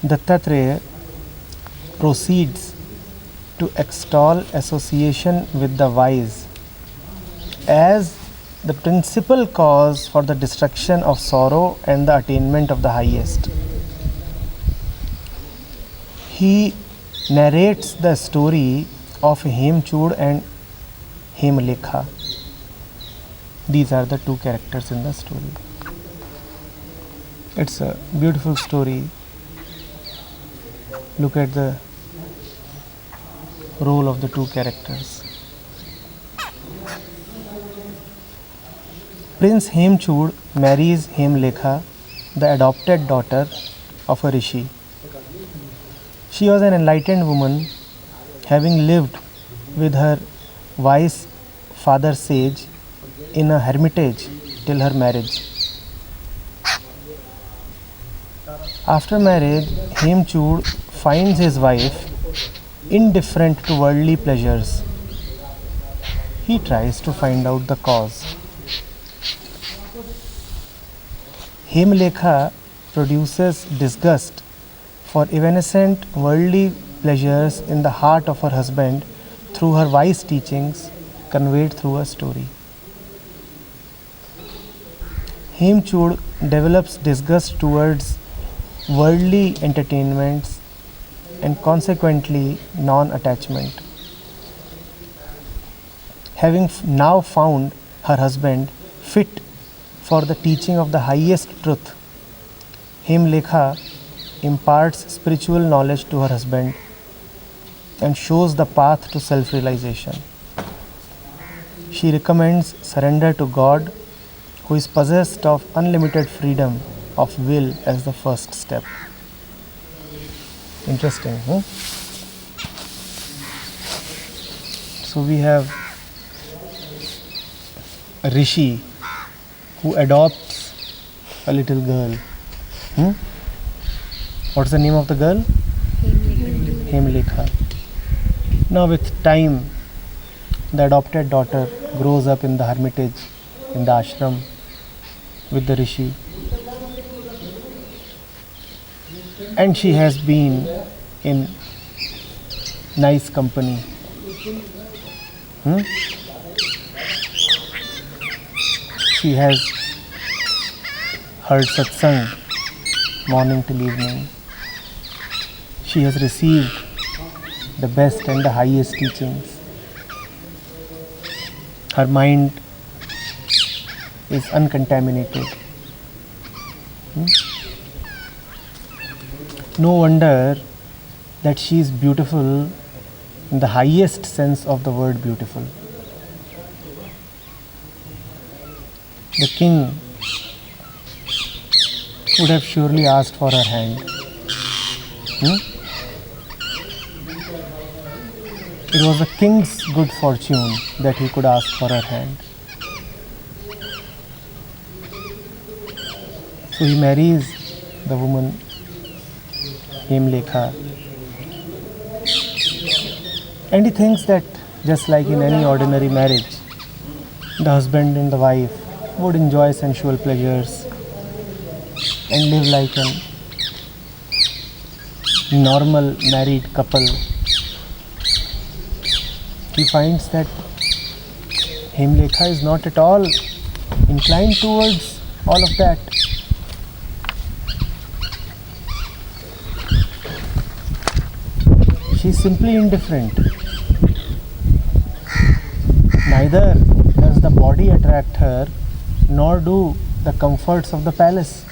Dattatreya proceeds to extol association with the wise as the principal cause for the destruction of sorrow and the attainment of the highest. He narrates the story of Hemchud and Hemlekha. These are the two characters in the story. It's a beautiful story. Look at the role of the two characters. Prince Hemchud marries Hemlekha, the adopted daughter of a rishi. She was an enlightened woman, having lived with her wise father sage in a hermitage till her marriage. After marriage, Hemchud finds his wife indifferent to worldly pleasures. He tries to find out the cause. Hemlekha produces disgust for evanescent worldly pleasures in the heart of her husband through her wise teachings conveyed through a story. Hemchud develops disgust towards worldly entertainments and consequently non-attachment. Having now found her husband fit for the teaching of the highest truth, Hemlekha imparts spiritual knowledge to her husband and shows the path to self-realization. She recommends surrender to God, who is possessed of unlimited freedom of will, as the first step. Interesting, huh? So we have a rishi who adopts a little girl. What's the name of the girl? Hemlekha. Now with time, the adopted daughter grows up in the hermitage, in the ashram with the rishi. And she has been in nice company. She has heard satsang morning till evening. She has received the best and the highest teachings. Her mind is uncontaminated. No wonder that she is beautiful in the highest sense of the word beautiful. The king would have surely asked for her hand. It was the king's good fortune that he could ask for her hand. So he marries the woman Hemlekha, and he thinks that just like in any ordinary marriage, the husband and the wife would enjoy sensual pleasures and live like a normal married couple. He finds that Hemlekha is not at all inclined towards all of that. She is simply indifferent. Neither does the body attract her, nor do the comforts of the palace.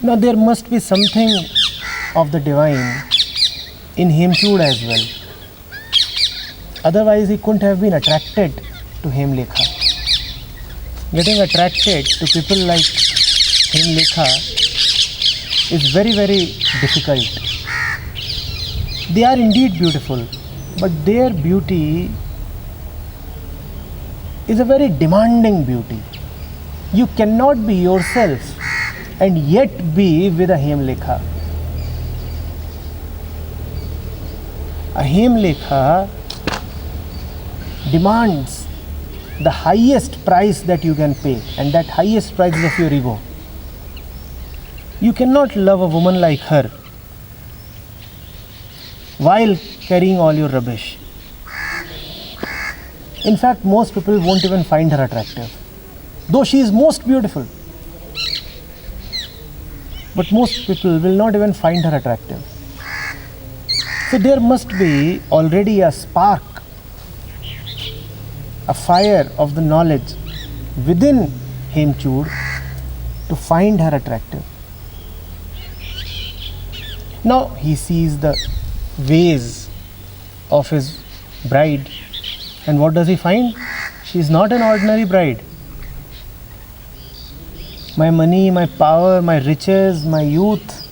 Now there must be something of the divine in Hemchud as well. Otherwise he couldn't have been attracted to Hemlekha. Getting attracted to people like Hemlekha is very, very difficult. They are indeed beautiful, but their beauty is a very demanding beauty. You cannot be yourself and yet be with a Hemlekha. A Hemlekha demands the highest price that you can pay, and that highest price is of your ego. You cannot love a woman like her while carrying all your rubbish. In fact, most people won't even find her attractive, though she is most beautiful. But most people will not even find her attractive. So there must be already a spark, a fire of the knowledge within Hemchud to find her attractive. Now he sees the ways of his bride, and what does he find? She is not an ordinary bride. My money, my power, my riches, my youth,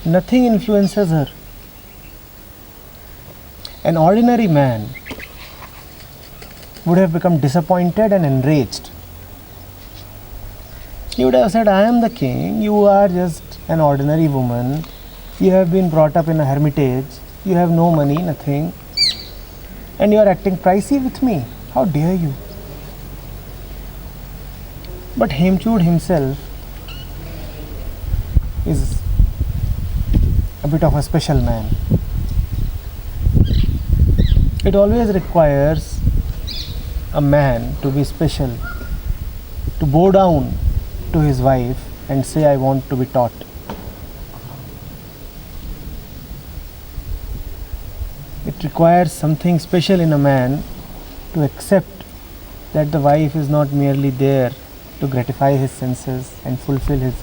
nothing influences her. An ordinary man would have become disappointed and enraged. He would have said, I am the king, you are just an ordinary woman, you have been brought up in a hermitage, you have no money, nothing, and you are acting pricey with me. How dare you? But Hemchud himself is a bit of a special man. It always requires a man to be special, to bow down to his wife and say, I want to be taught. It requires something special in a man to accept that the wife is not merely there to gratify his senses and fulfill his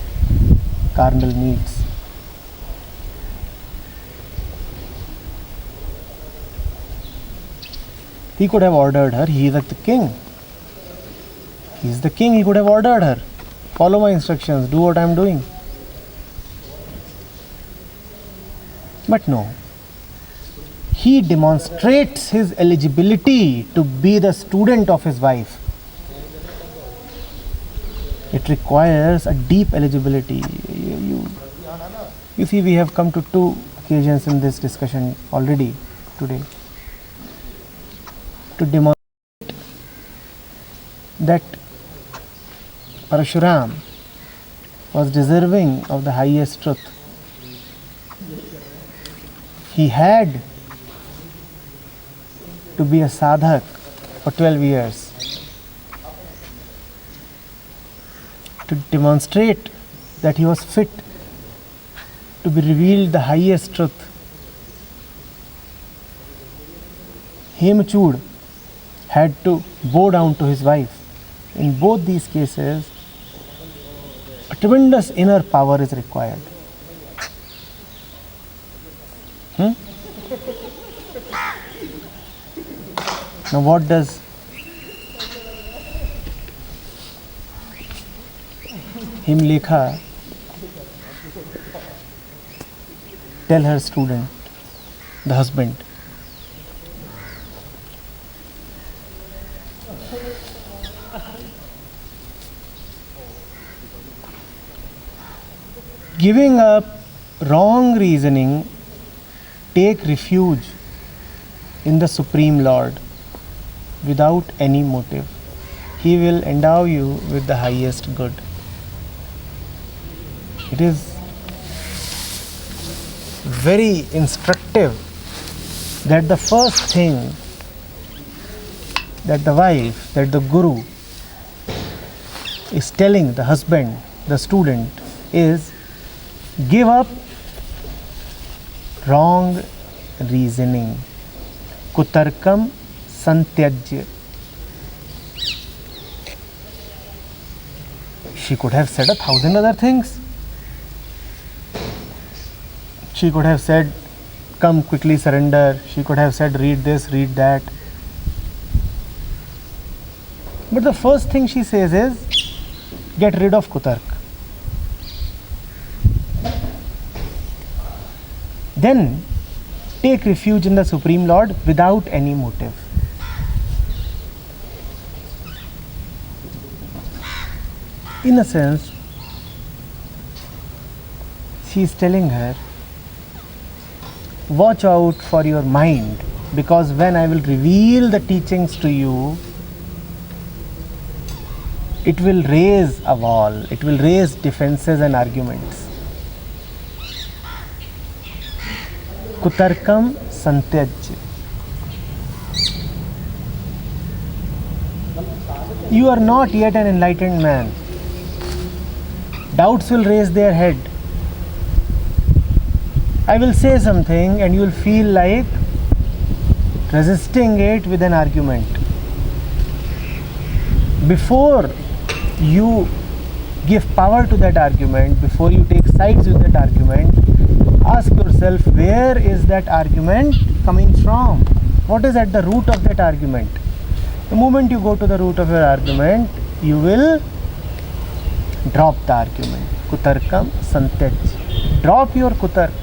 carnal needs. He could have ordered her, he is the king. He is the king, he could have ordered her. Follow my instructions, do what I am doing. But no. He demonstrates his eligibility to be the student of his wife. It requires a deep eligibility. You see, we have come to two occasions in this discussion already today to demonstrate that Parashuram was deserving of the highest truth. He had to be a sadhak for 12 years to demonstrate that he was fit to be revealed the highest truth. Hemchud had to bow down to his wife. In both these cases, a tremendous inner power is required. Now what does Himlekha tell her student, the husband? Giving up wrong reasoning, take refuge in the Supreme Lord without any motive. He will endow you with the highest good. It is very instructive that the first thing that the wife, that the guru is telling the husband, the student, is give up wrong reasoning. Kutarkam santyajya. She could have said 1,000 other things. She could have said, come quickly surrender. She could have said, read this, read that. But the first thing she says is, get rid of Kutark. Then take refuge in the Supreme Lord without any motive. In a sense, she is telling her, watch out for your mind, because when I will reveal the teachings to you, it will raise a wall, it will raise defenses and arguments. Kutarkam santyaj. You are not yet an enlightened man. Doubts will raise their head. I will say something and you will feel like resisting it with an argument. Before you give power to that argument, before you take sides with that argument, ask yourself, where is that argument coming from? What is at the root of that argument? The moment you go to the root of your argument, you will drop the argument. Kutarkam santyaj. Drop your kutark.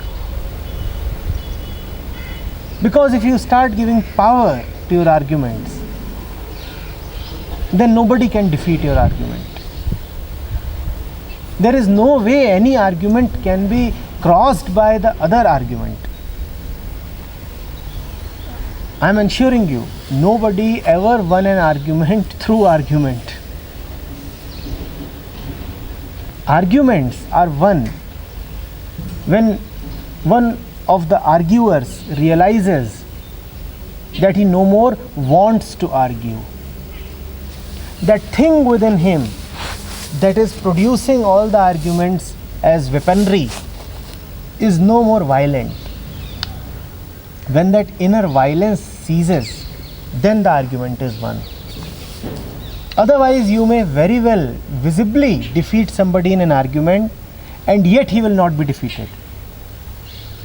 Because if you start giving power to your arguments, then nobody can defeat your argument. There is no way any argument can be crossed by the other argument. I am ensuring you, nobody ever won an argument through argument. Arguments are won when one of the arguers realizes that he no more wants to argue. That thing within him that is producing all the arguments as weaponry is no more violent. When that inner violence ceases, then the argument is won. Otherwise, you may very well visibly defeat somebody in an argument and yet he will not be defeated.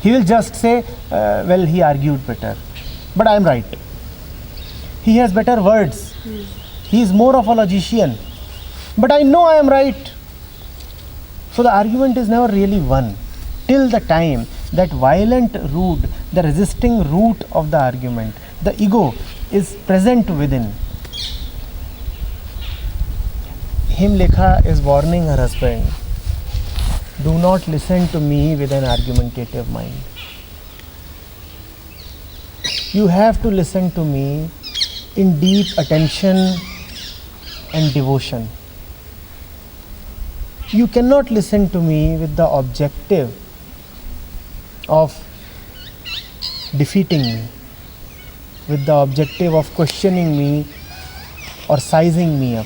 He will just say, well, he argued better, but I am right. He has better words. He is more of a logician, but I know I am right. So the argument is never really won till the time that violent root, the resisting root of the argument, the ego, is present within. Himlekha is warning her husband, do not listen to me with an argumentative mind. You have to listen to me in deep attention and devotion. You cannot listen to me with the objective of defeating me, with the objective of questioning me or sizing me up.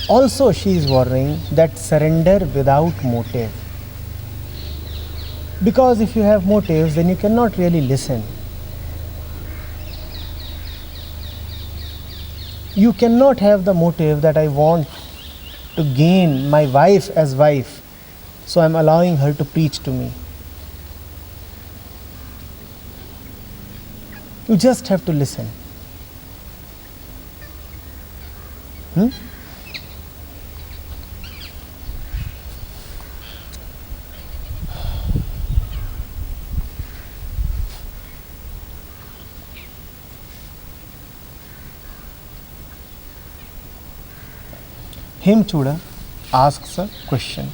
Also, she is warning that surrender without motive. Because if you have motives, then you cannot really listen. You cannot have the motive that I want to gain my wife as wife, so I am allowing her to preach to me. You just have to listen. Hemchuda asks a question.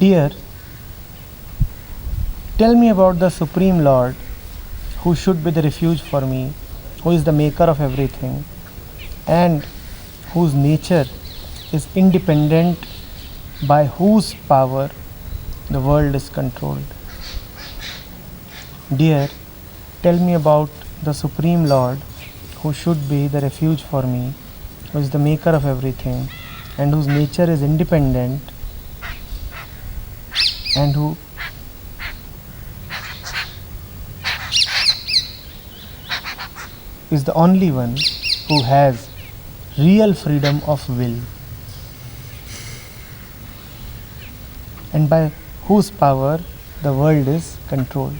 Dear, tell me about the Supreme Lord who should be the refuge for me, who is the maker of everything, and whose nature is independent, by whose power the world is controlled. Dear, tell me about the Supreme Lord who should be the refuge for me, who is the maker of everything, and whose nature is independent, and who is the only one who has real freedom of will, and by whose power the world is controlled.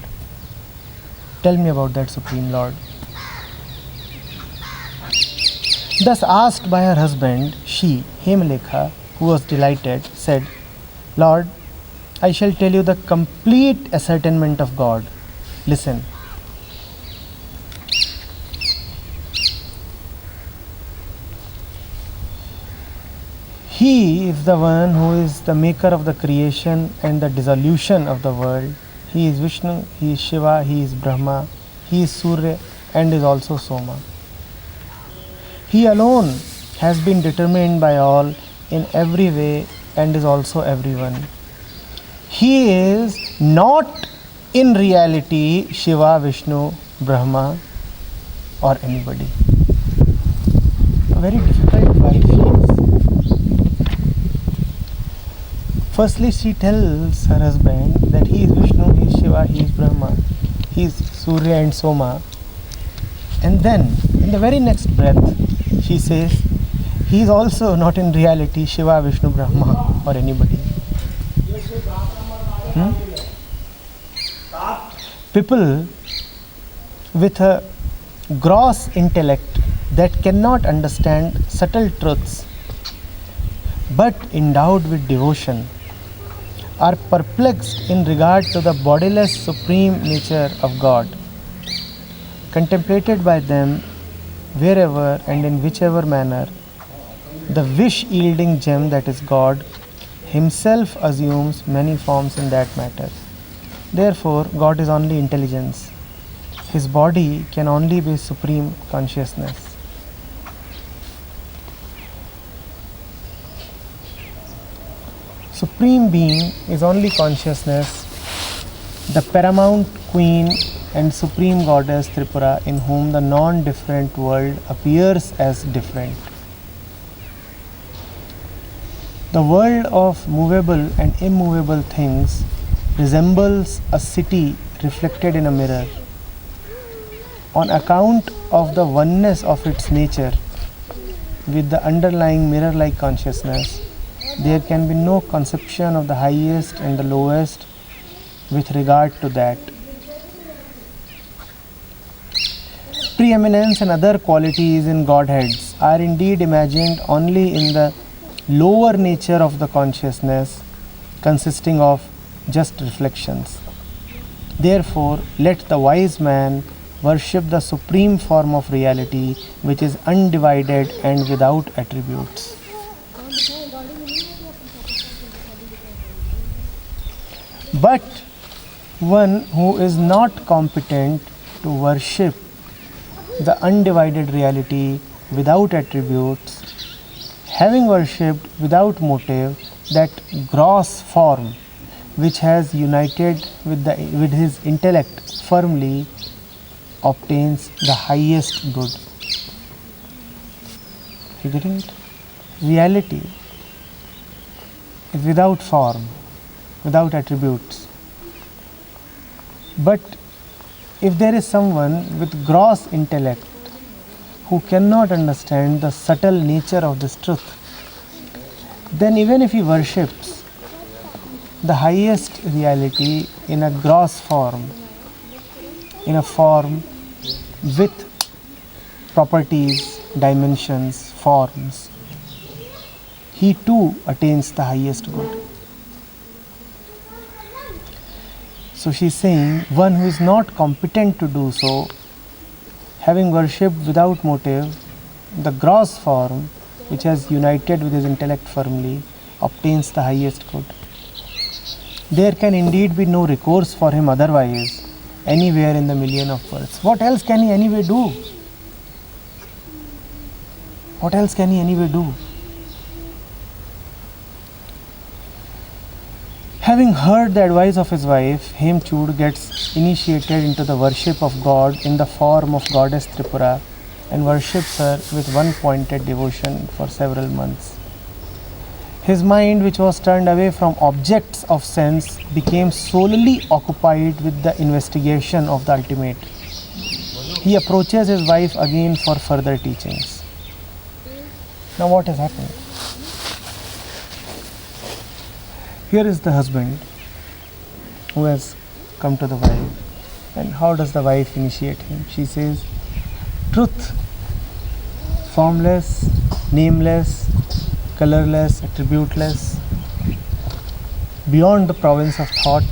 Tell me about that Supreme Lord. Thus asked by her husband, she, Hemlekha, who was delighted, said, Lord, I shall tell you the complete ascertainment of God. Listen. He is the one who is the maker of the creation and the dissolution of the world, He is Vishnu, he is Shiva, he is Brahma, he is Surya and is also Soma. He alone has been determined by all in every way and is also everyone. He is not in reality Shiva, Vishnu, Brahma or anybody. A very difficult wife she is. Firstly, she tells her husband that he is Vishnu, he is Shiva, he is Brahma, he is Surya and Soma. And then, in the very next breath, she says, he is also not in reality Shiva, Vishnu, Brahma or anybody. People with a gross intellect that cannot understand subtle truths but endowed with devotion are perplexed in regard to the bodiless supreme nature of God. Contemplated by them wherever and in whichever manner, the wish-yielding gem that is God himself assumes many forms in that matter. Therefore, God is only intelligence. His body can only be supreme consciousness. Supreme Being is only consciousness, the paramount Queen and Supreme Goddess Tripura, in whom the non-different world appears as different. The world of movable and immovable things resembles a city reflected in a mirror. On account of the oneness of its nature with the underlying mirror-like consciousness, there can be no conception of the highest and the lowest with regard to that. Preeminence and other qualities in Godheads are indeed imagined only in the lower nature of the consciousness, consisting of just reflections. Therefore, let the wise man worship the supreme form of reality, which is undivided and without attributes. But one who is not competent to worship the undivided reality without attributes, having worshipped without motive that gross form which has united with his intellect firmly, obtains the highest good. You getting it? Reality is without form, without attributes. But if there is someone with gross intellect who cannot understand the subtle nature of this truth, then even if he worships the highest reality in a gross form, in a form with properties, dimensions, forms, he too attains the highest good. So she is saying, one who is not competent to do so, having worshipped without motive the gross form which has united with his intellect firmly, obtains the highest good. There can indeed be no recourse for him otherwise, anywhere in the million of births. What else can he anyway do? What else can he anyway do? Having heard the advice of his wife, Hemchud gets initiated into the worship of God in the form of Goddess Tripura and worships her with one-pointed devotion for several months. His mind, which was turned away from objects of sense, became solely occupied with the investigation of the ultimate. He approaches his wife again for further teachings. Now what has happened? Here is the husband who has come to the wife. And how does the wife initiate him? She says, truth, formless, nameless, colorless, attributeless, beyond the province of thought.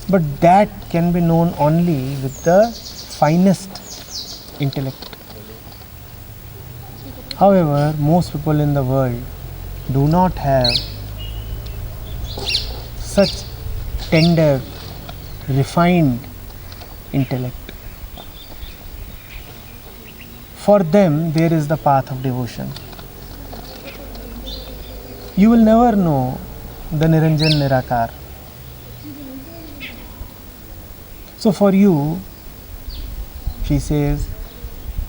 But that can be known only with the finest intellect. However, most people in the world do not have such tender, refined intellect. For them, there is the path of devotion. You will never know the Niranjan Nirakar. So for you, she says,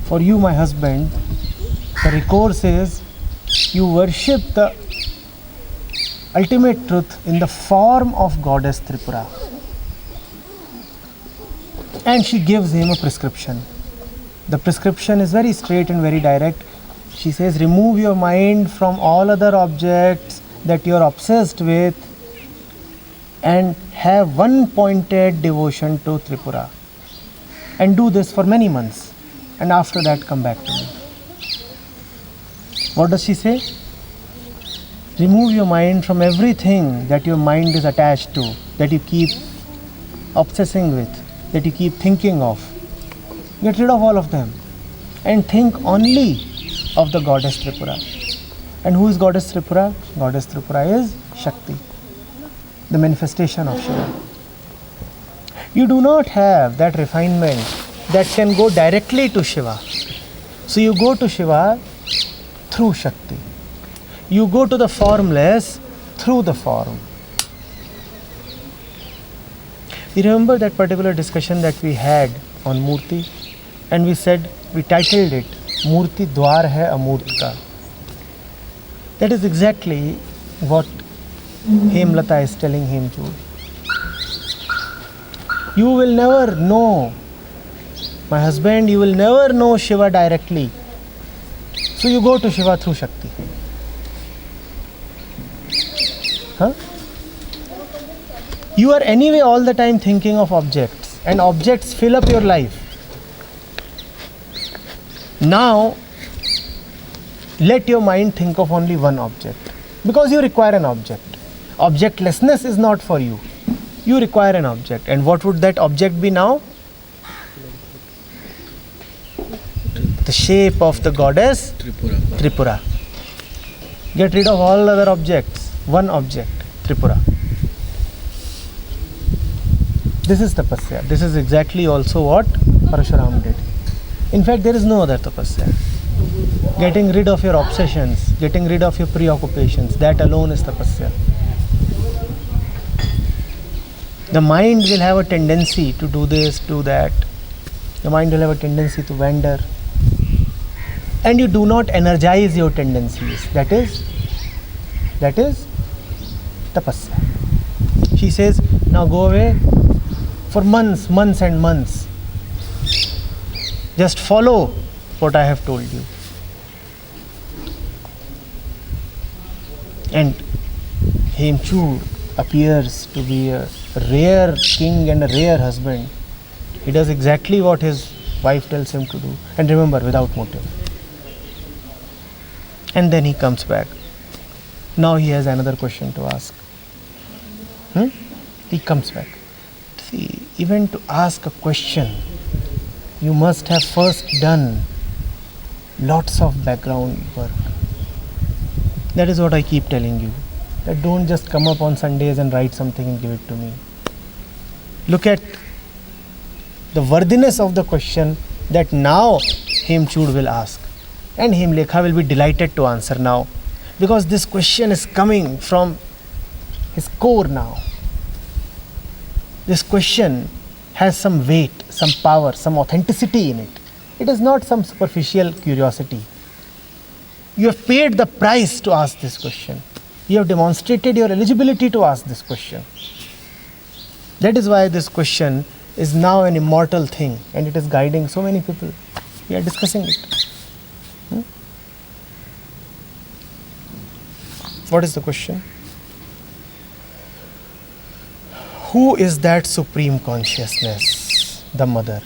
for you, my husband, the recourse is you worship the ultimate truth in the form of Goddess Tripura. And she gives him a prescription. The prescription is very straight and very direct. She says, remove your mind from all other objects that you are obsessed with and have one pointed devotion to Tripura. And do this for many months. And after that, come back to me. What does she say? Remove your mind from everything that your mind is attached to, that you keep obsessing with, that you keep thinking of. Get rid of all of them and think only of the Goddess Tripura. And who is Goddess Tripura? Goddess Tripura is Shakti, the manifestation of Shiva. You do not have that refinement that can go directly to Shiva. So you go to Shiva through Shakti. You go to the formless through the form. You remember that particular discussion that we had on Murti? And we said, we titled it, Murti Dwar Hai Amurt Ka. That is exactly what Hemlata is telling Hemchud. You will never know, my husband, you will never know Shiva directly. So you go to Shiva through Shakti. Huh? You are anyway all the time thinking of objects, and objects fill up your life. Now, let your mind think of only one object, because you require an object. Objectlessness is not for you. You require an object. And what would that object be now? The shape of the goddess Tripura. Get rid of all other objects. One object, Tripura. This is tapasya. This is exactly also what Parashuram did. In fact, there is no other tapasya. Getting rid of your obsessions, getting rid of your preoccupations, that alone is tapasya. The mind will have a tendency to do this, do that. The mind will have a tendency to wander. And you do not energize your tendencies. That is tapasya. She says, now go away for months and months. Just follow what I have told you. And Hemchud appears to be a rare king and a rare husband. He does exactly what his wife tells him to do. And remember, without motive. And then he comes back. Now he has another question to ask. He comes back. See, even to ask a question, you must have first done lots of background work. That is what I keep telling you. That don't just come up on Sundays and write something and give it to me. Look at the worthiness of the question that now Hemchud will ask. And Hemlekha will be delighted to answer now. Because this question is coming from his core now. This question has some weight, some power, some authenticity in it. It is not some superficial curiosity. You have paid the price to ask this question. You have demonstrated your eligibility to ask this question. That is why this question is now an immortal thing and it is guiding so many people. We are discussing it. What is the question? Who is that supreme consciousness? The mother.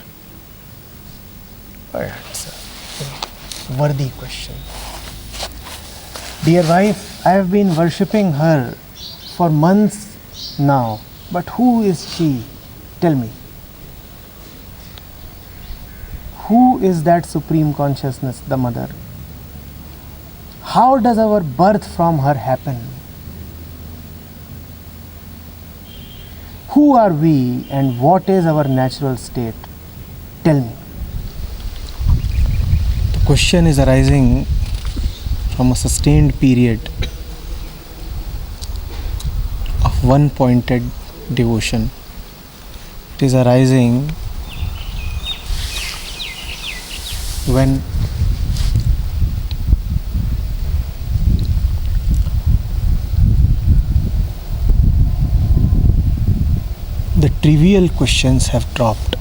It's a worthy question. Dear wife, I have been worshipping her for months now. But who is she? Tell me. Who is that supreme consciousness, the mother? How does our birth from her happen? Who are we and what is our natural state? Tell me. The question is arising from a sustained period of one-pointed devotion. It is arising when the trivial questions have dropped.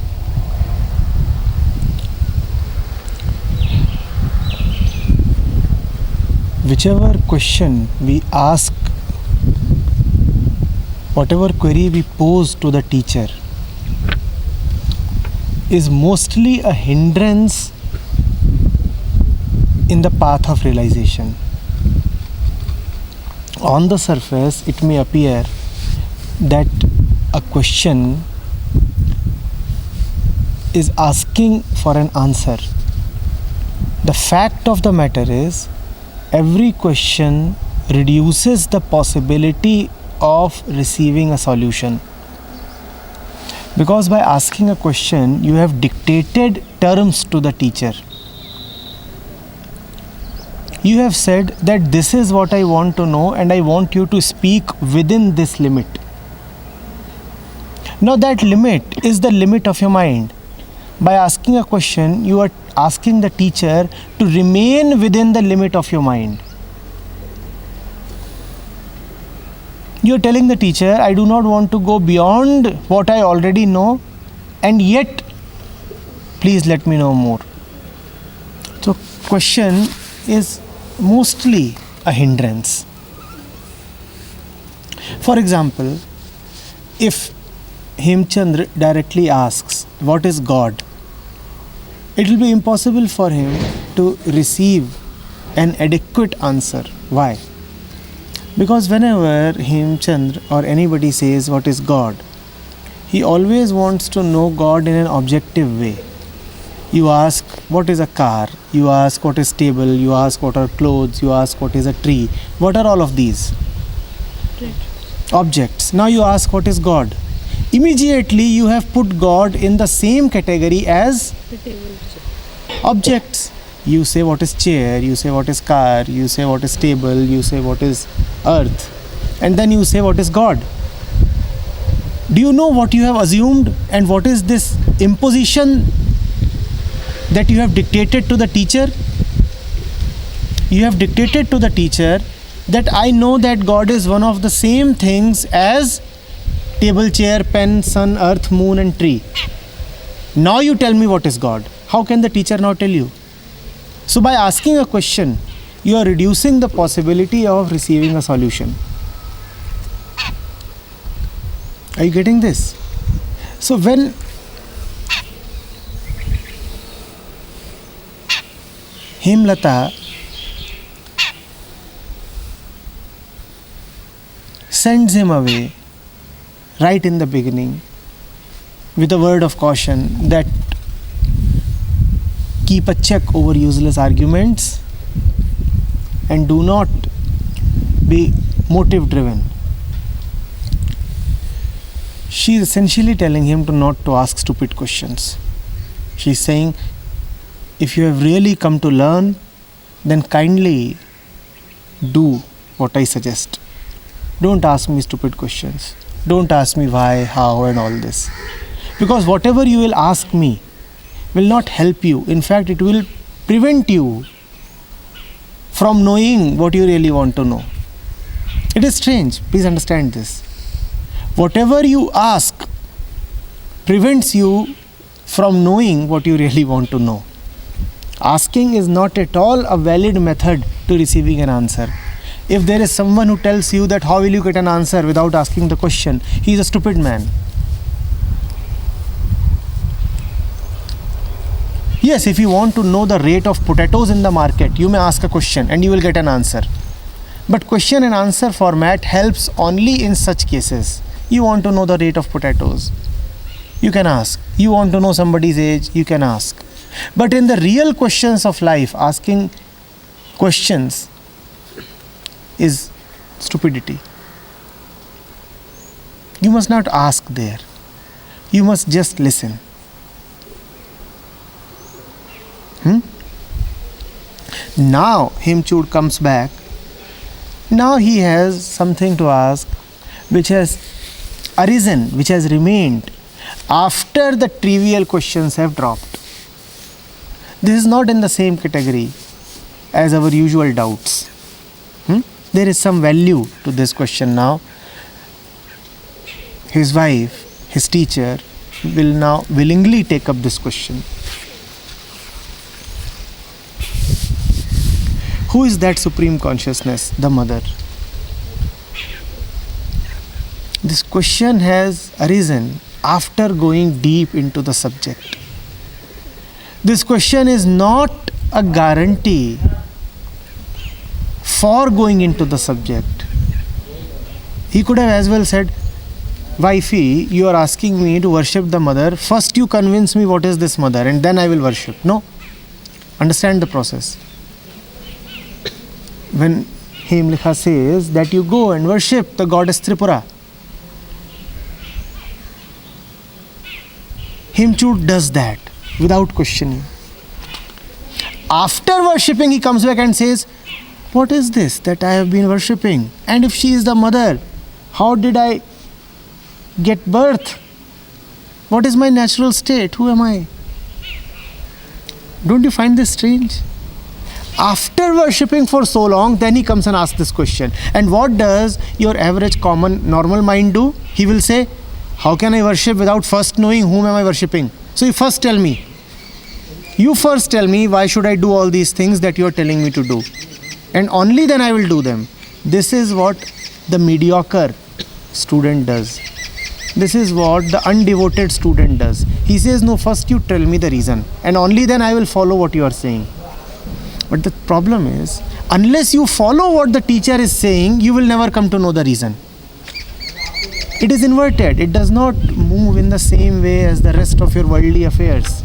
Whichever question we ask, whatever query we pose to the teacher is mostly a hindrance in the path of realization. On the surface, it may appear that a question is asking for an answer. The fact of the matter is, every question reduces the possibility of receiving a solution. Because by asking a question, you have dictated terms to the teacher. You have said that this is what I want to know and I want you to speak within this limit. Now that limit is the limit of your mind. By asking a question, you are asking the teacher to remain within the limit of your mind. You are telling the teacher, I do not want to go beyond what I already know, and yet please let me know more. So question is mostly a hindrance. For example, if Hemchandra directly asks, what is God? It will be impossible for him to receive an adequate answer. Why? Because whenever Hemchandra or anybody says what is God, he always wants to know God in an objective way. You ask what is a car, you ask what is table, you ask what are clothes, you ask what is a tree. What are all of these? Right. Objects. Now you ask what is God. Immediately you have put God in the same category as objects. You say what is chair, you say what is car, you say what is table, you say what is earth, and then you say what is God. Do you know what you have assumed and what is this imposition that you have dictated to the teacher? You have dictated to the teacher that I know that God is one of the same things as table, chair, pen, sun, earth, moon and tree. Now you tell me what is God. How can the teacher now tell you? So by asking a question, you are reducing the possibility of receiving a solution. Are you getting this? So when Hemlata sends him away right in the beginning with a word of caution that keep a check over useless arguments and do not be motive driven. She is essentially telling him not to ask stupid questions. She is saying, if you have really come to learn, then kindly do what I suggest. Don't ask me stupid questions. Don't ask me why, how and all this. Because whatever you will ask me will not help you. In fact, it will prevent you from knowing what you really want to know. It is strange. Please understand this. Whatever you ask prevents you from knowing what you really want to know. Asking is not at all a valid method to receiving an answer. If there is someone who tells you that how will you get an answer without asking the question, he is a stupid man. Yes, if you want to know the rate of potatoes in the market, you may ask a question and you will get an answer. But question and answer format helps only in such cases. You want to know the rate of potatoes, you can ask. You want to know somebody's age, you can ask. But in the real questions of life, asking questions is stupidity. You must not ask there. You must just listen. Now Himchud comes back. Now he has something to ask which has arisen, which has remained after the trivial questions have dropped. This is not in the same category as our usual doubts. There is some value to this question now. His wife, his teacher, will now willingly take up this question. Who is that supreme consciousness? The mother. This question has arisen after going deep into the subject. This question is not a guarantee for going into the subject. He could have as well said, Wifey, you are asking me to worship the mother. First you convince me what is this mother and then I will worship. No. Understand the process. When Hemlekha says that you go and worship the goddess Tripura, Hemchud does that without questioning. After worshipping, he comes back and says, what is this that I have been worshipping? And if she is the mother, how did I get birth? What is my natural state? Who am I? Don't you find this strange? After worshipping for so long, then he comes and asks this question. And what does your average common normal mind do? He will say, how can I worship without first knowing whom am I worshipping? So you first tell me. You first tell me why should I do all these things that you are telling me to do. And only then I will do them. This is what the mediocre student does. This is what the undevoted student does. He says, no, first you tell me the reason. And only then I will follow what you are saying. But the problem is, unless you follow what the teacher is saying, you will never come to know the reason. It is inverted. It does not move in the same way as the rest of your worldly affairs.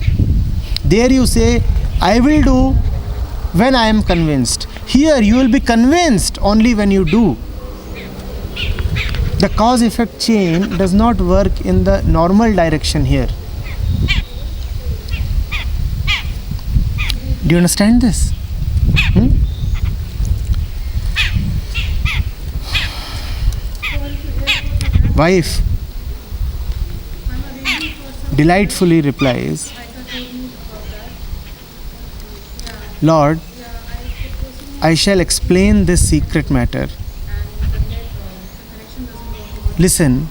There you say, I will do when I am convinced. Here you will be convinced only when you do. The cause-effect chain does not work in the normal direction here. Do you understand this? Wife delightfully replies, Lord, I shall explain this secret matter. Listen,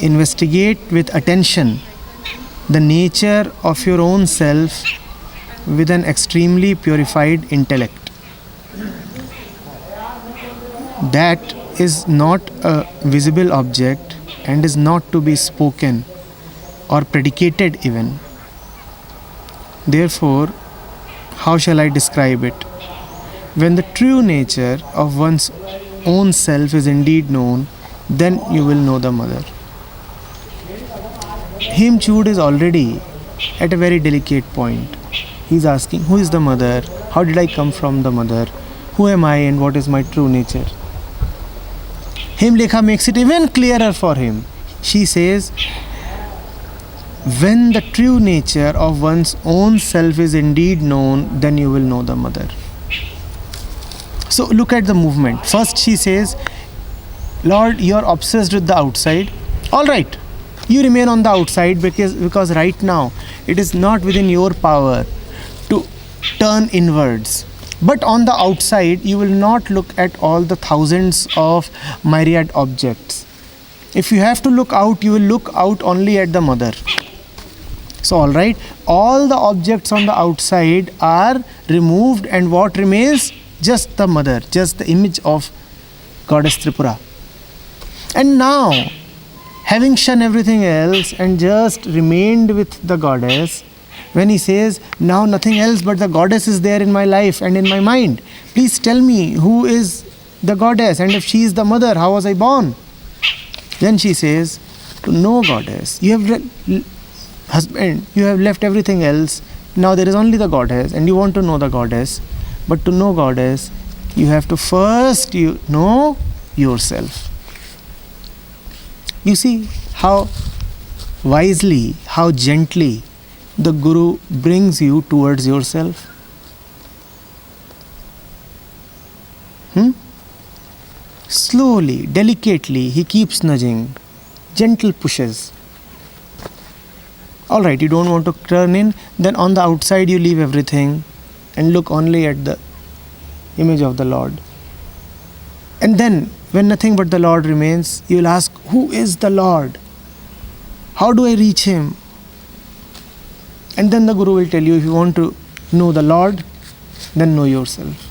investigate with attention the nature of your own self with an extremely purified intellect. That is not a visible object and is not to be spoken or predicated even. Therefore, how shall I describe it? When the true nature of one's own self is indeed known, then you will know the mother. Hemchud is already at a very delicate point. He is asking, who is the mother? How did I come from the mother? Who am I and what is my true nature? Hemlekha makes it even clearer for him. She says, when the true nature of one's own self is indeed known, then you will know the mother. So look at the movement. First she says, Lord, you are obsessed with the outside. All right, you remain on the outside because right now it is not within your power to turn inwards. But on the outside, you will not look at all the thousands of myriad objects. If you have to look out, you will look out only at the mother. So all right, all the objects on the outside are removed and what remains? Just the mother, just the image of goddess Tripura. And now, having shunned everything else and just remained with the goddess, when he says, now nothing else but the goddess is there in my life and in my mind. Please tell me who is the goddess, and if she is the mother, how was I born? Then she says, to know goddess, you have husband, you have left everything else. Now there is only the goddess and you want to know the goddess. But to know goddess, you have to first know yourself. You see how wisely, how gently the Guru brings you towards yourself. Slowly, delicately, he keeps nudging, gentle pushes. Alright, you don't want to turn in, then on the outside you leave everything and look only at the image of the Lord. And then, when nothing but the Lord remains, you will ask, who is the Lord? How do I reach Him? And then the Guru will tell you, if you want to know the Lord, then know yourself.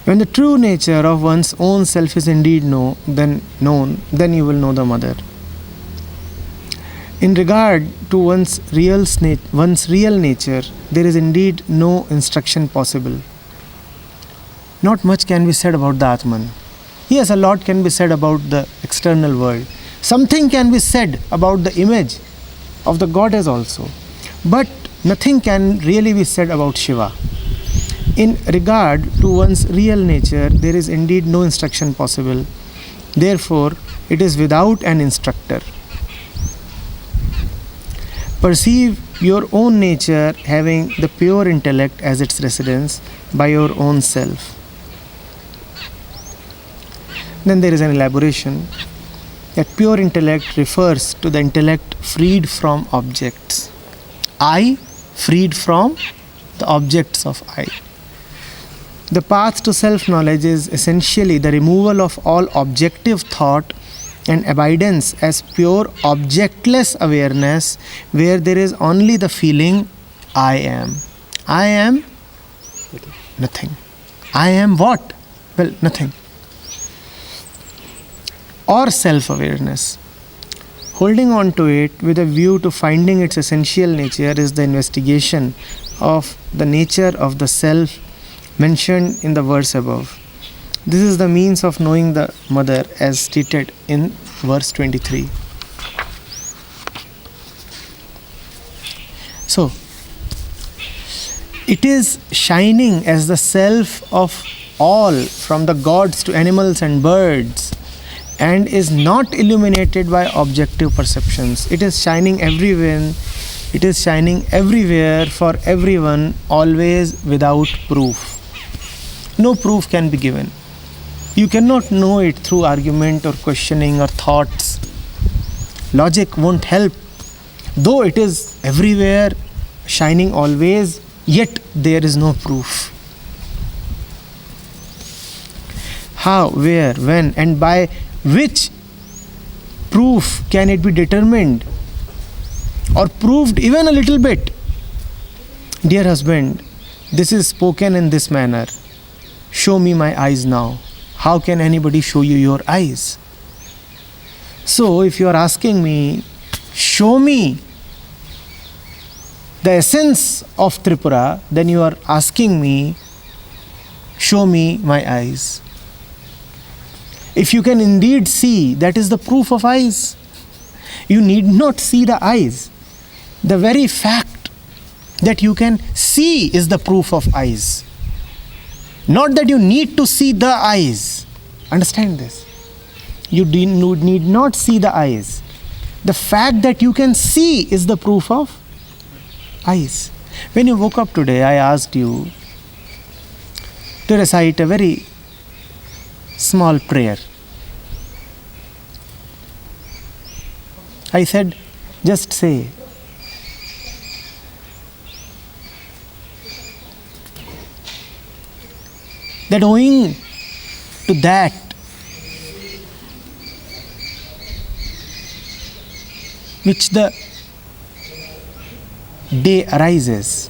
When the true nature of one's own self is indeed known, then you will know the Mother. In regard to one's real nature, there is indeed no instruction possible. Not much can be said about the Atman. Yes, a lot can be said about the external world. Something can be said about the image of the Goddess also. But nothing can really be said about Shiva. In regard to one's real nature, there is indeed no instruction possible. Therefore, it is without an instructor. Perceive your own nature having the pure intellect as its residence by your own self. Then there is an elaboration that pure intellect refers to the intellect freed from objects. I freed from the objects of I. The path to self-knowledge is essentially the removal of all objective thought and abidance as pure objectless awareness, where there is only the feeling I am. I am nothing. I am what? Well, nothing. Or self-awareness. Holding on to it with a view to finding its essential nature is the investigation of the nature of the self mentioned in the verse above. This is the means of knowing the Mother as stated in verse 23. So, it is shining as the self of all, from the gods to animals and birds, and is not illuminated by objective perceptions. It is shining everywhere. It is shining everywhere for everyone, always without proof. No proof can be given. You cannot know it through argument or questioning or thoughts. Logic won't help. Though it is everywhere, shining always, yet there is no proof. How, where, when, and by which proof can it be determined or proved even a little bit? Dear husband, this is spoken in this manner. Show me my eyes now. How can anybody show you your eyes? So, if you are asking me, show me the essence of Tripura, then you are asking me, show me my eyes. If you can indeed see, that is the proof of eyes. You need not see the eyes. The very fact that you can see is the proof of eyes. Not that you need to see the eyes. Understand this. You need not see the eyes. The fact that you can see is the proof of eyes. When you woke up today, I asked you to recite a very small prayer. I said, just say, that owing to that which the day arises,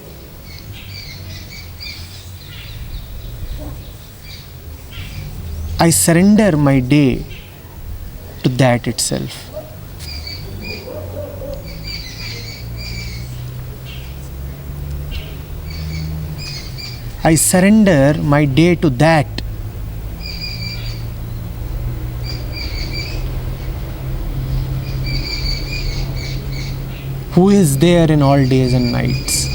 I surrender my day to that itself. I surrender my day to that. Who is there in all days and nights?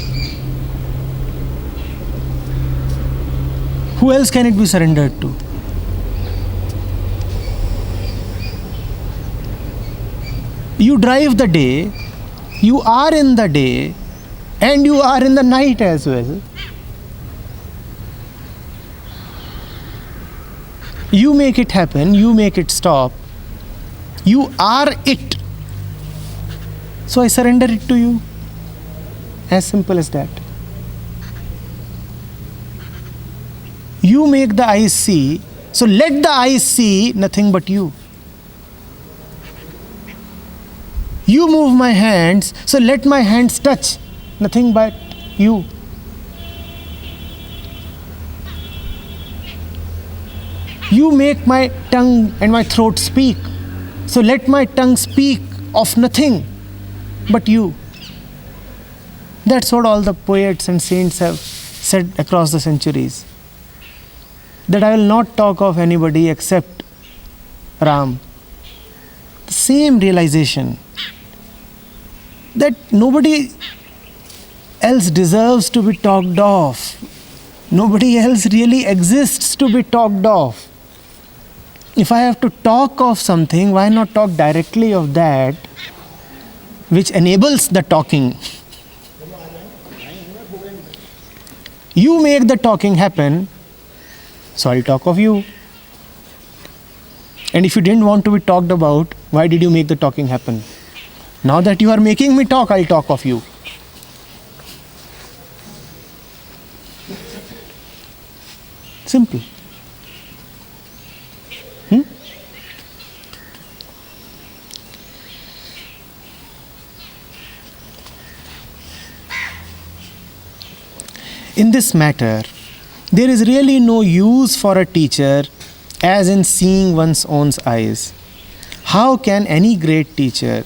Who else can it be surrendered to? You drive the day, you are in the day, and you are in the night as well. You make it happen, you make it stop. You are it. So I surrender it to you. As simple as that. You make the eyes see, so let the eyes see nothing but you. You move my hands, so let my hands touch nothing but you. You make my tongue and my throat speak, so let my tongue speak of nothing but you. That's what all the poets and saints have said across the centuries. That I will not talk of anybody except Ram. The same realization that nobody else deserves to be talked of. Nobody else really exists to be talked of. If I have to talk of something, why not talk directly of that which enables the talking? You make the talking happen, so I'll talk of you. And if you didn't want to be talked about, why did you make the talking happen? Now that you are making me talk, I'll talk of you. Simple. In this matter, there is really no use for a teacher as in seeing one's own eyes. How can any great teacher,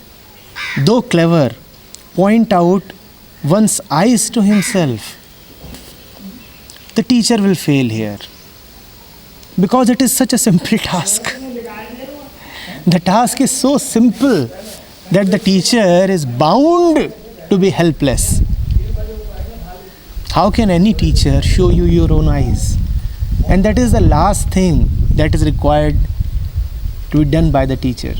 though clever, point out one's eyes to himself? The teacher will fail here because it is such a simple task. The task is so simple that the teacher is bound to be helpless. How can any teacher show you your own eyes? And that is the last thing that is required to be done by the teacher.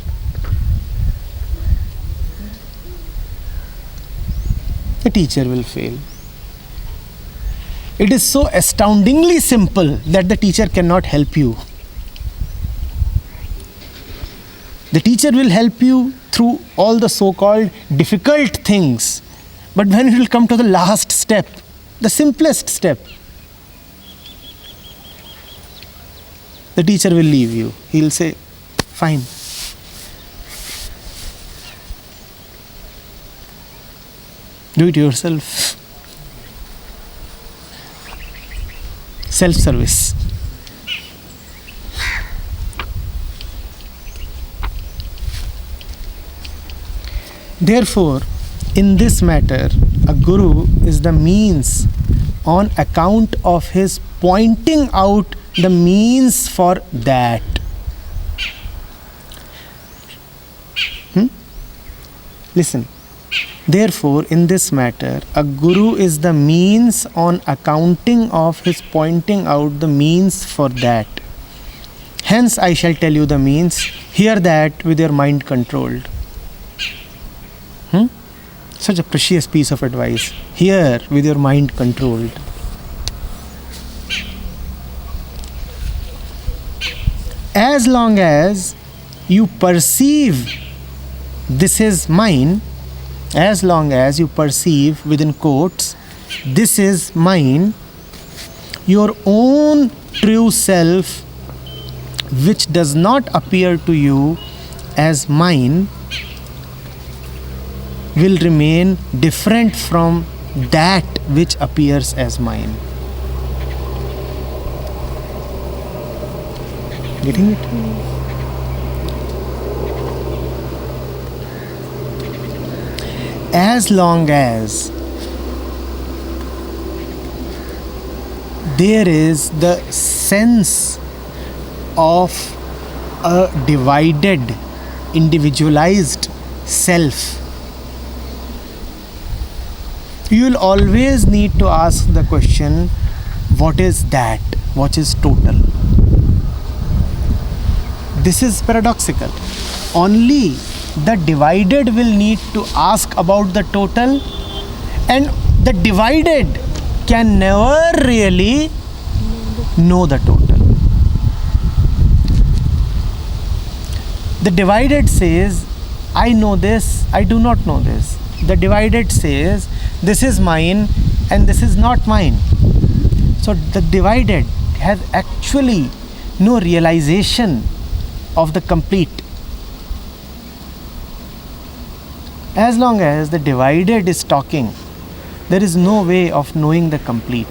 The teacher will fail. It is so astoundingly simple that the teacher cannot help you. The teacher will help you through all the so-called difficult things. But when it will come to the last step, the simplest step, the teacher will leave you. He will say, fine. Do it yourself. Self-service. Therefore, in this matter, a guru is the means on account of his pointing out the means for that. Listen. Therefore, in this matter, a guru is the means on accounting of his pointing out the means for that. Hence, I shall tell you the means. Hear that with your mind controlled. Such a precious piece of advice. Hear with your mind controlled. As long as you perceive this is mine, as long as you perceive within quotes, this is mine, your own true self, which does not appear to you as mine, will remain different from that which appears as mine. Getting it? As long as there is the sense of a divided, individualized self, you will always need to ask the question, what is that? What is total? This is paradoxical. Only the divided will need to ask about the total, and the divided can never really know the total. The divided says, I know this, I do not know this. The divided says, this is mine and this is not mine. So the divided has actually no realization of the complete. As long as the divided is talking, there is no way of knowing the complete.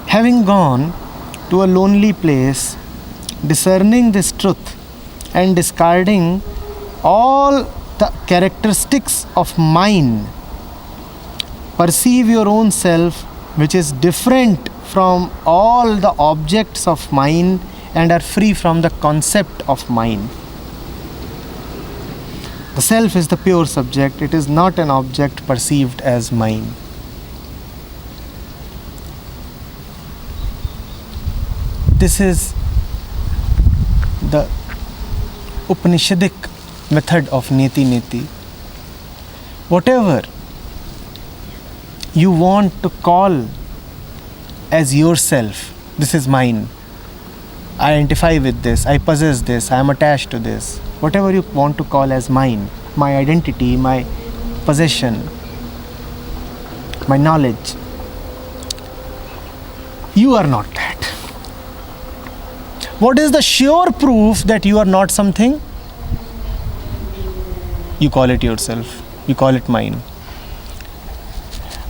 Having gone to a lonely place, discerning this truth and discarding all the characteristics of mine, perceive your own self, which is different from all the objects of mine and are free from the concept of mine. The self is the pure subject, it is not an object perceived as mine. This is the Upanishadic method of neti neti. Whatever you want to call as yourself, this is mine, I identify with this, I possess this, I am attached to this. Whatever you want to call as mine, my identity, my possession, my knowledge, you are not that. What is the sure proof that you are not something? You call it yourself, you call it mine.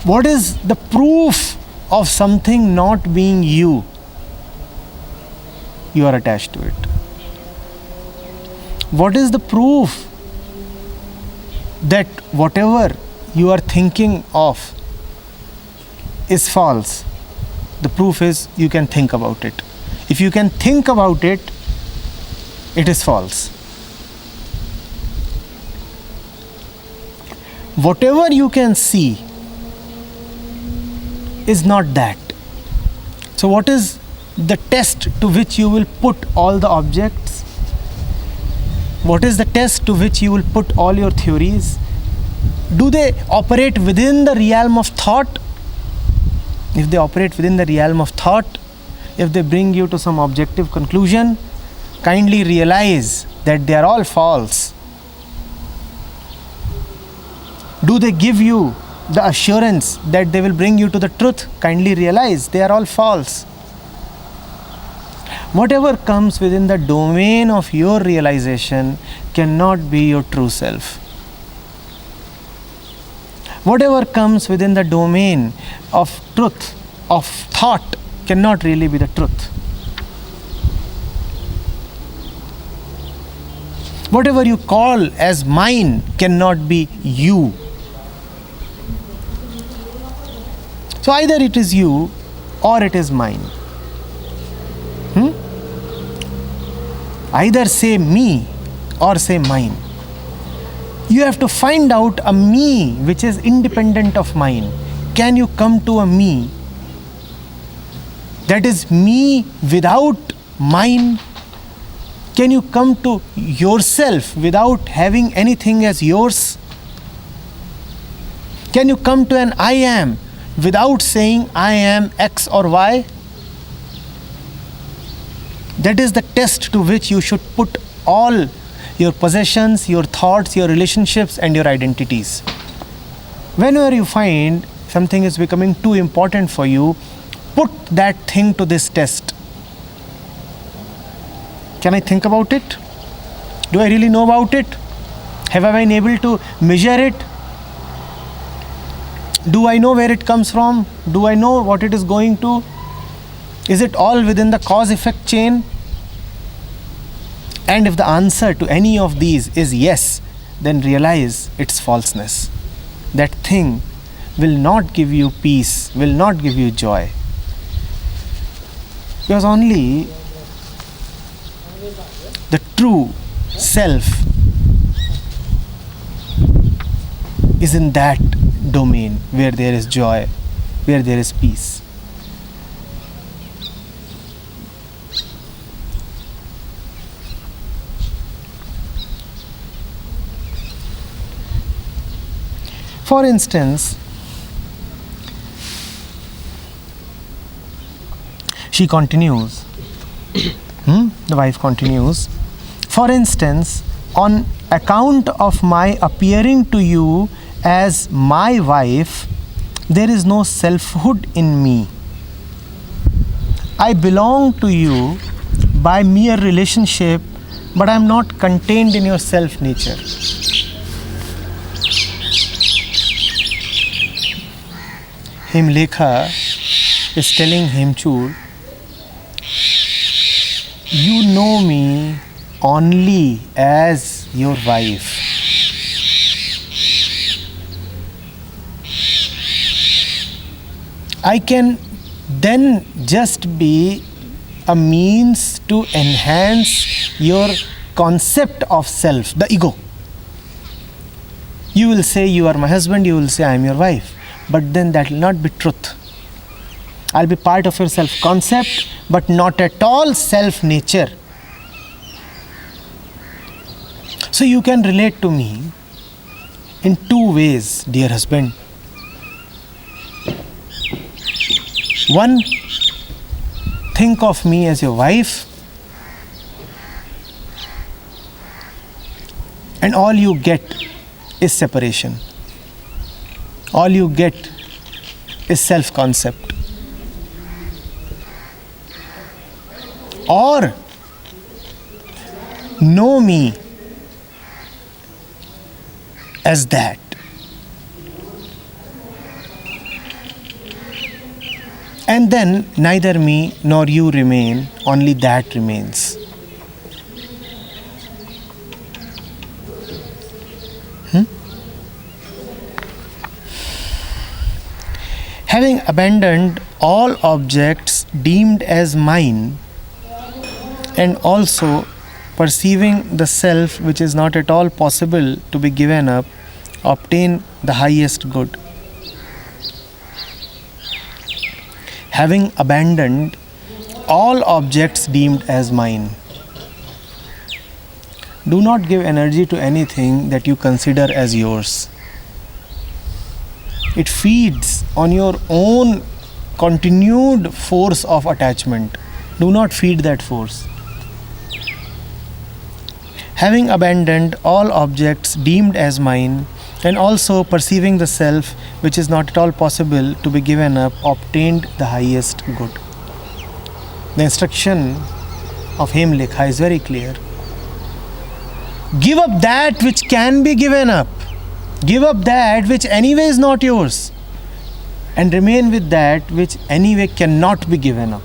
What is the proof of something not being you? You are attached to it. What is the proof that whatever you are thinking of is false? The proof is you can think about it. If you can think about it, it is false. Whatever you can see is not that. So what is the test to which you will put all the objects? What is the test to which you will put all your theories? Do they operate within the realm of thought? If they operate within the realm of thought, if they bring you to some objective conclusion, kindly realize that they are all false. Do they give you the assurance that they will bring you to the truth? Kindly realize they are all false. Whatever comes within the domain of your realization cannot be your true self. Whatever comes within the domain of truth, of thought, cannot really be the truth. Whatever you call as mine cannot be you. So either it is you or it is mine. Either say me or say mine. You have to find out a me which is independent of mine. Can you come to a me that is me without mine? Can you come to yourself without having anything as yours? Can you come to an I am without saying I am X or Y? That is the test to which you should put all your possessions, your thoughts, your relationships and your identities. Whenever you find something is becoming too important for you, put that thing to this test. Can I think about it? Do I really know about it? Have I been able to measure it? Do I know where it comes from? Do I know what it is going to? Is it all within the cause-effect chain? And if the answer to any of these is yes, then realize its falseness. That thing will not give you peace, will not give you joy. Because only the true self is in that domain where there is joy, where there is peace. For instance, she continues, the wife continues, for instance, on account of my appearing to you as my wife, there is no selfhood in me. I belong to you by mere relationship, but I am not contained in your self nature. Hemlekha is telling Hemchud, you know me only as your wife. I can then just be a means to enhance your concept of self, the ego. You will say you are my husband, you will say I am your wife, but then that will not be truth. I'll be part of your self concept, but not at all self nature. So you can relate to me in two ways, dear husband. One, think of me as your wife, and all you get is separation. All you get is self-concept. Or know me as that. And then neither me nor you remain, only that remains. Having abandoned all objects deemed as mine, and also perceiving the self which is not at all possible to be given up, obtain the highest good. Having abandoned all objects deemed as mine. Do not give energy to anything that you consider as yours. It feeds on your own continued force of attachment. Do not feed that force. Having abandoned all objects deemed as mine, and also perceiving the self which is not at all possible to be given up, obtained the highest good. The instruction of Hemlekha is very clear. Give up that which can be given up. Give up that which anyway is not yours, and remain with that which anyway cannot be given up.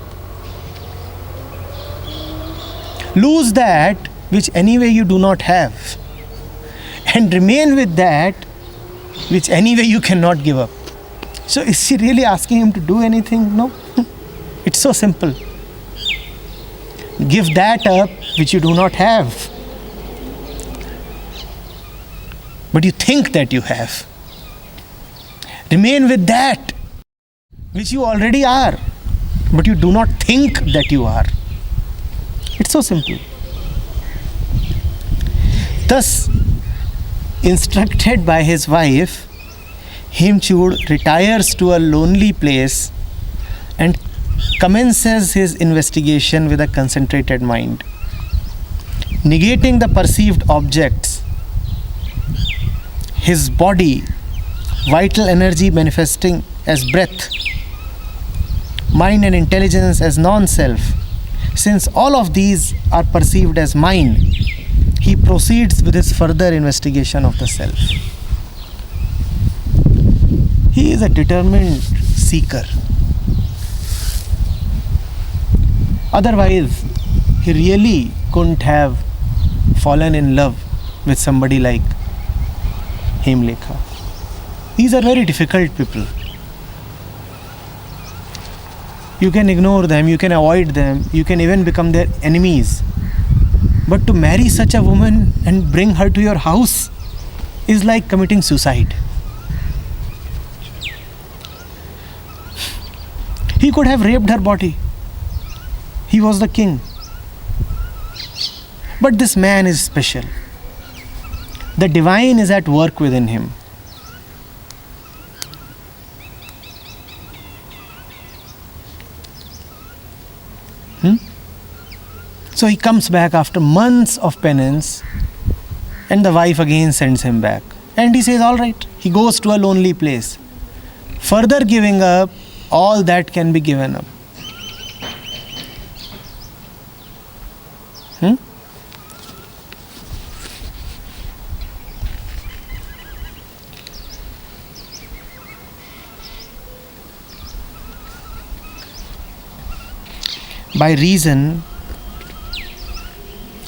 Lose that which anyway you do not have, and remain with that which anyway you cannot give up. So is she really asking him to do anything? No. It's so simple. Give that up which you do not have, but you think that you have. Remain with that which you already are, but you do not think that you are. It's so simple. Thus, instructed by his wife, Hemchud retires to a lonely place and commences his investigation with a concentrated mind. Negating the perceived objects, his body, vital energy manifesting as breath, mind and intelligence as non-self, since all of these are perceived as mine, he proceeds with his further investigation of the self. He is a determined seeker. Otherwise, he really couldn't have fallen in love with somebody like Hemlekha. These are very difficult people. You can ignore them, you can avoid them, you can even become their enemies. But to marry such a woman and bring her to your house is like committing suicide. He could have raped her body. He was the king. But this man is special. The divine is at work within him. So he comes back after months of penance, and the wife again sends him back. And he says, all right. He goes to a lonely place, further giving up all that can be given up. By reason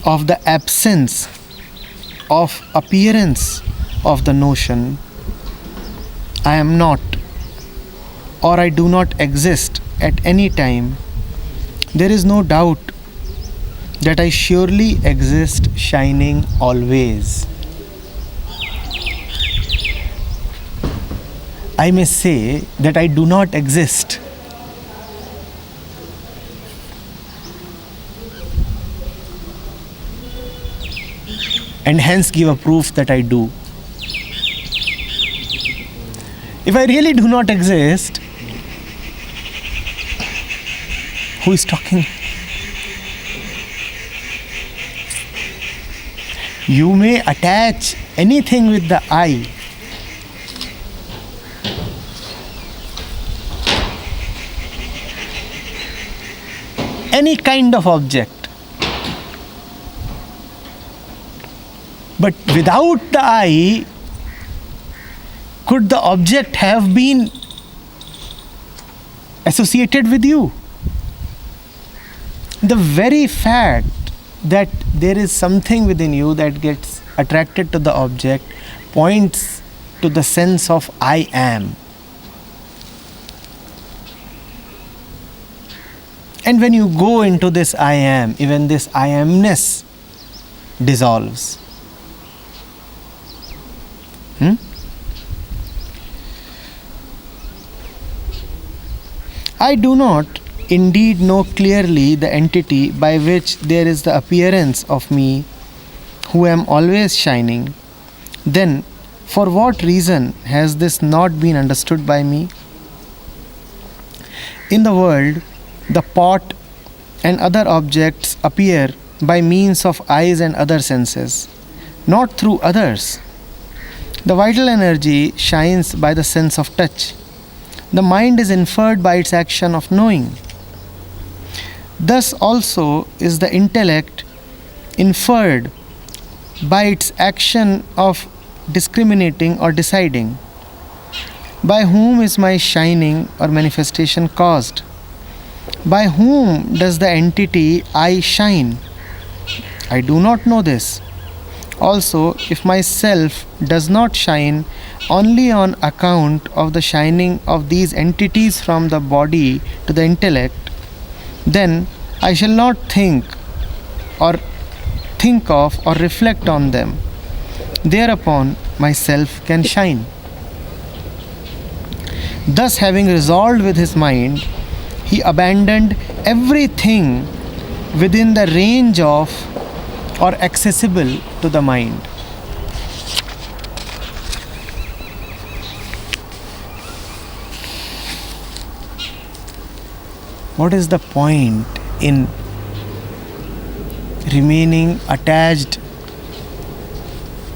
of the absence of appearance of the notion, I am not, or I do not exist at any time, there is no doubt that I surely exist shining always. I may say that I do not exist, and hence give a proof that I do. If I really do not exist, who is talking? You may attach anything with the I. Any kind of object. But without the I, could the object have been associated with you? The very fact that there is something within you that gets attracted to the object points to the sense of I am. And when you go into this I am, even this I amness dissolves. I do not indeed know clearly the entity by which there is the appearance of me, who am always shining. Then, for what reason has this not been understood by me? In the world, the pot and other objects appear by means of eyes and other senses, not through others. The vital energy shines by the sense of touch. The mind is inferred by its action of knowing. Thus also is the intellect inferred by its action of discriminating or deciding. By whom is my shining or manifestation caused? By whom does the entity I shine? I do not know this. Also, if myself does not shine only on account of the shining of these entities from the body to the intellect, then I shall not think of or reflect on them. Thereupon myself can shine. Thus, having resolved with his mind, he abandoned everything within the range of or accessible to the mind. What is the point in remaining attached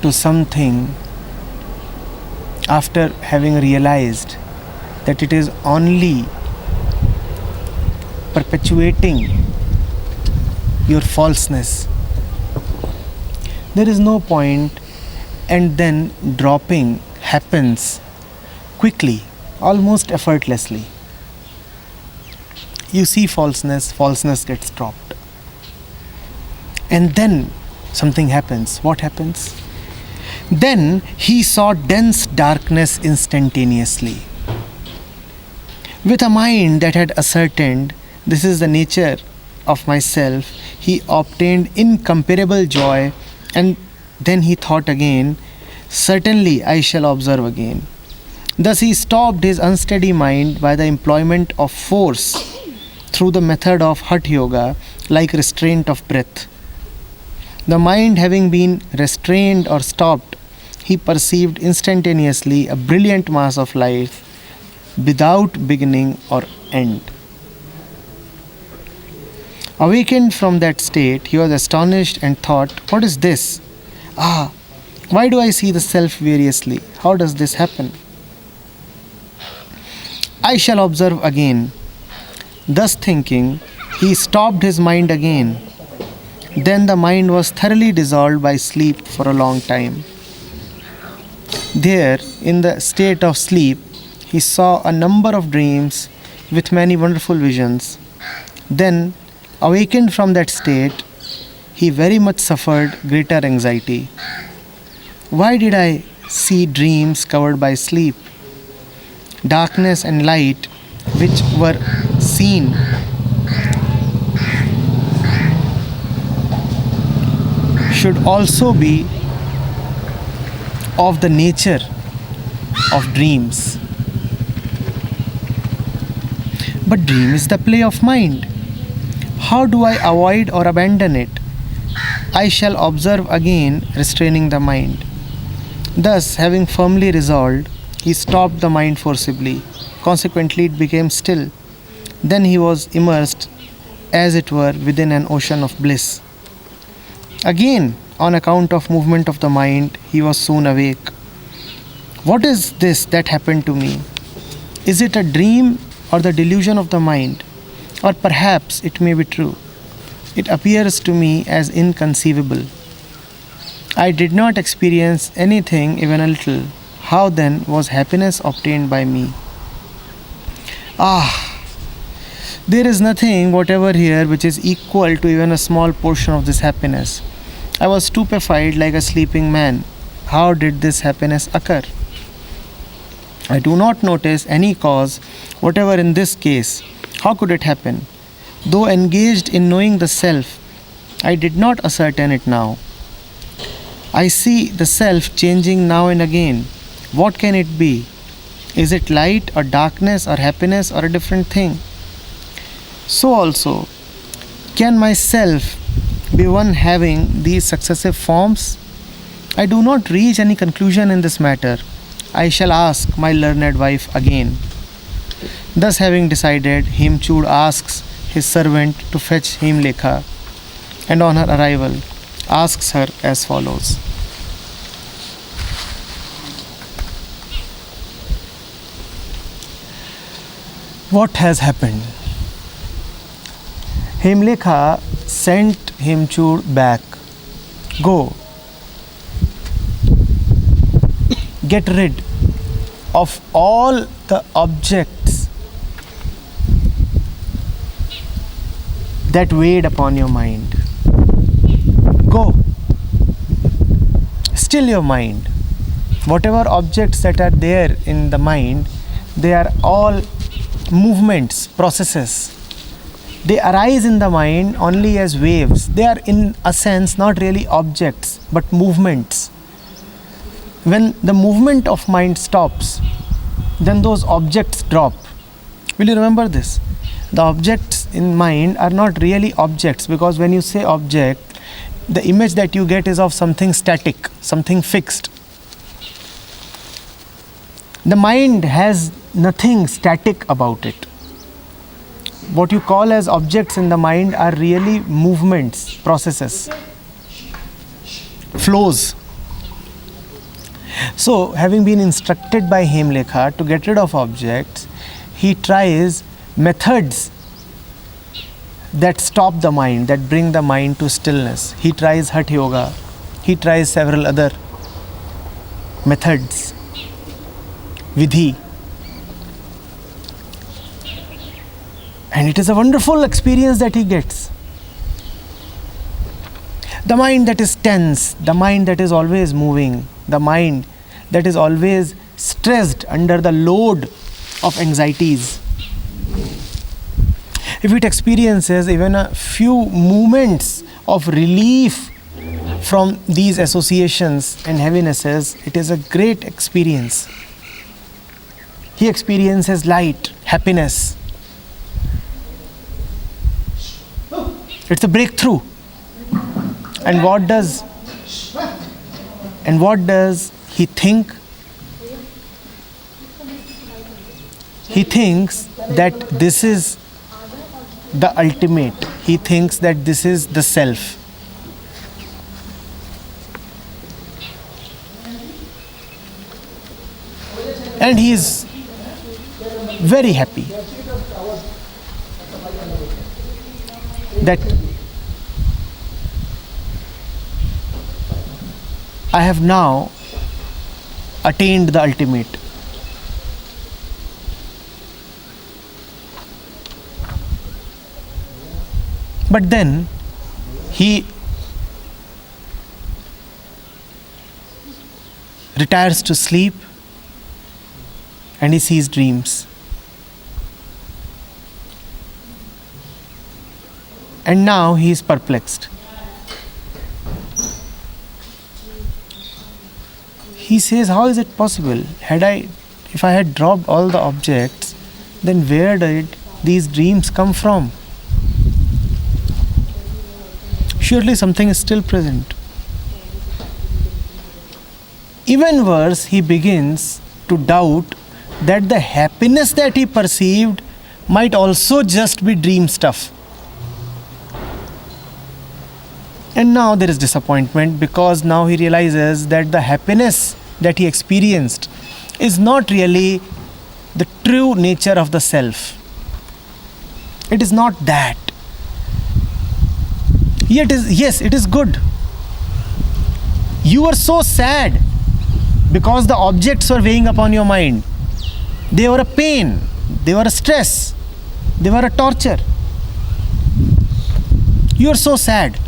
to something after having realized that it is only perpetuating your falseness? There is no point, and then dropping happens quickly, almost effortlessly. You see falseness gets dropped. And then something happens. What happens? Then he saw dense darkness instantaneously. With a mind that had ascertained this is the nature of myself, he obtained incomparable joy, and then he thought again, certainly I shall observe again. Thus he stopped his unsteady mind by the employment of force through the method of Hatha Yoga, like restraint of breath. The mind having been restrained or stopped, he perceived instantaneously a brilliant mass of life without beginning or end. Awakened from that state, he was astonished and thought, "What is this? Ah, why do I see the self variously? How does this happen? I shall observe again." Thus thinking, he stopped his mind again. Then the mind was thoroughly dissolved by sleep for a long time. There, in the state of sleep, he saw a number of dreams with many wonderful visions. Then, awakened from that state, he very much suffered greater anxiety. Why did I see dreams covered by sleep? Darkness and light, which were seen, should also be of the nature of dreams. But dream is the play of mind. How do I avoid or abandon it? I shall observe again, restraining the mind. Thus, having firmly resolved, he stopped the mind forcibly. Consequently, it became still. Then he was immersed, as it were, within an ocean of bliss. Again, on account of movement of the mind, he was soon awake. What is this that happened to me? Is it a dream or the delusion of the mind? Or perhaps it may be true. It appears to me as inconceivable. I did not experience anything even a little. How then was happiness obtained by me? Ah, there is nothing whatever here which is equal to even a small portion of this happiness. I was stupefied like a sleeping man. How did this happiness occur? I do not notice any cause whatever in this case. How could it happen? Though engaged in knowing the self, I did not ascertain it now. I see the self changing now and again. What can it be? Is it light or darkness or happiness or a different thing? So also, can myself be one having these successive forms? I do not reach any conclusion in this matter. I shall ask my learned wife again. Thus having decided, Hemchud asks his servant to fetch Hemlekha, and on her arrival asks her as follows. What has happened? Hemlekha sent Hemchud back. Go, get rid of all the objects that weighed upon your mind. Go, still your mind. Whatever objects that are there in the mind, they are all movements, processes. They arise in the mind only as waves. They are in a sense not really objects but movements. When the movement of mind stops, then those objects drop. Will you remember this? The objects in mind are not really objects, because when you say object, the image that you get is of something static, something fixed. The mind has nothing static about it. What you call as objects in the mind are really movements, processes, flows. So, having been instructed by Hemlekha to get rid of objects, he tries methods that stop the mind, that bring the mind to stillness. He tries Hatha Yoga. He tries several other methods, Vidhi. And it is a wonderful experience that he gets. The mind that is tense, the mind that is always moving, the mind that is always stressed under the load of anxieties. If it experiences even a few moments of relief from these associations and heavinesses, it is a great experience. He experiences light, happiness. It's a breakthrough. And what does he think? He thinks that this is the ultimate. he thinks that this is the self. And he is very happy that I have now attained the ultimate. But then he retires to sleep and he sees dreams. And now he is perplexed. He says, how is it possible? If I had dropped all the objects, then where did these dreams come from? Surely something is still present. Even worse, he begins to doubt that the happiness that he perceived might also just be dream stuff. And now there is disappointment, because now he realizes that the happiness that he experienced is not really the true nature of the self. It is not that. Yet it is good. You were so sad because the objects were weighing upon your mind. They were a pain, they were a stress, they were a torture. You are so sad.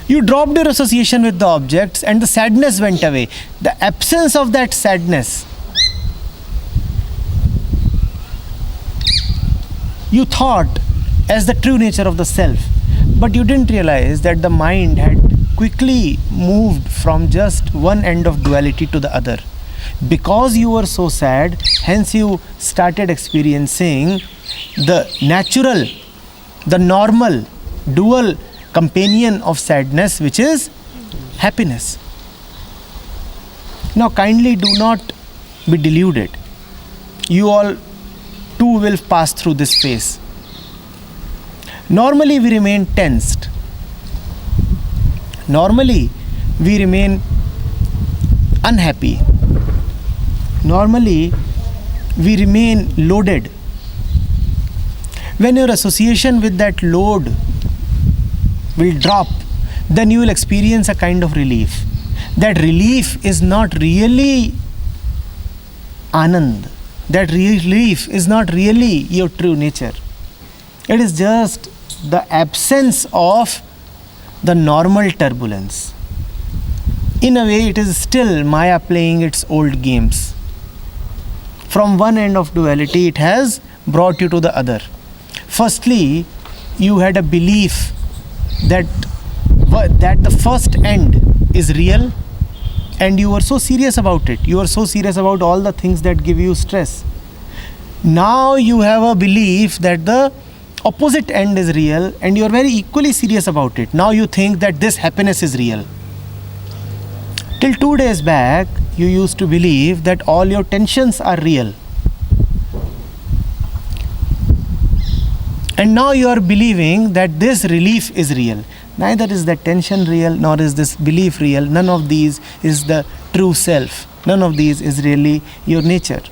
You dropped your association with the objects and the sadness went away. The absence of that sadness, you thought as the true nature of the self. But you didn't realize that the mind had quickly moved from just one end of duality to the other. Because you were so sad, hence you started experiencing the natural, the normal, dual companion of sadness, which is happiness. Now kindly do not be deluded. You all too will pass through this phase. Normally we remain tensed. Normally we remain unhappy. Normally we remain loaded. When your association with that load will drop, then you will experience a kind of relief. That relief is not really Anand. That relief is not really your true nature. It is just the absence of the normal turbulence. In a way, it is still Maya playing its old games. From one end of duality, it has brought you to the other. Firstly, you had a belief that the first end is real, and you were so serious about it. You were so serious about all the things that give you stress. Now you have a belief that the opposite end is real, and you are very equally serious about it. Now you think that this happiness is real. Till 2 days back, you used to believe that all your tensions are real. And now you are believing that this relief is real. Neither is that tension real, nor is this belief real. None of these is the true self. None of these is really your nature.